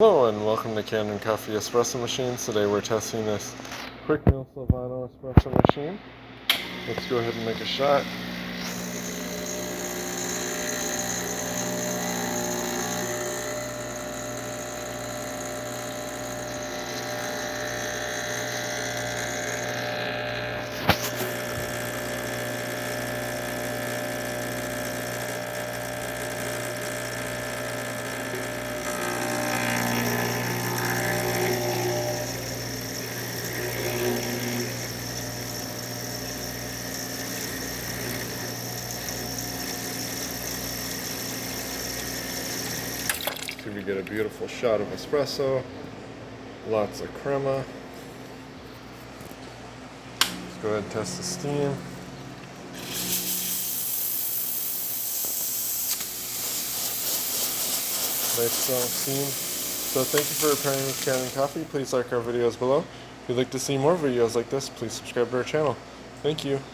Hello and welcome to Kanen Coffee Espresso Machines. Today we're testing this Quickmill Silvano Espresso Machine. Let's go ahead and make a shot. So we get a beautiful shot of espresso, lots of crema. Let's go ahead and test the steam. Nice strong steam. So thank you for pairing with Kanen Coffee. Please like our videos below. If you'd like to see more videos like this, please subscribe to our channel. Thank you.